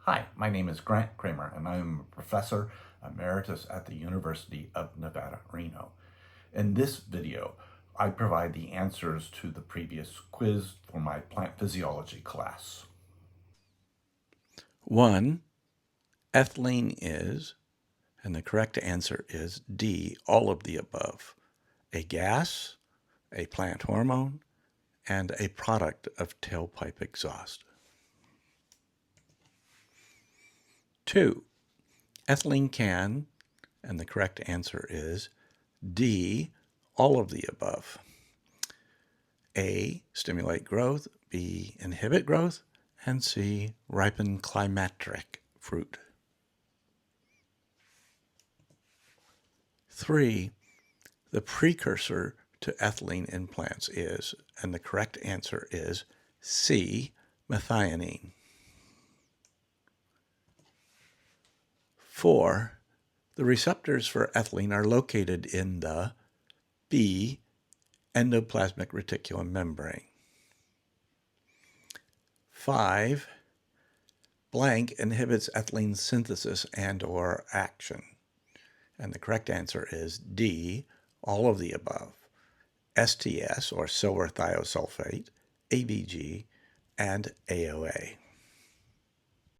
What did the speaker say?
Hi, my name is Grant Kramer, and I am a professor emeritus at the University of Nevada, Reno. In this video, I provide the answers to the previous quiz for my plant physiology class. 1. Ethylene is, and the correct answer is D, all of the above, a gas, a plant hormone, and a product of tailpipe exhaust. 2. Ethylene can, and the correct answer is D, all of the above. A, stimulate growth, B, inhibit growth, and C, ripen climacteric fruit. 3. The precursor to ethylene in plants is, and the correct answer is C, methionine. 4. The receptors for ethylene are located in the B, endoplasmic reticulum membrane. 5. Blank inhibits ethylene synthesis and/or action. And the correct answer is D, all of the above. STS, or silver thiosulfate, ABG, and AOA.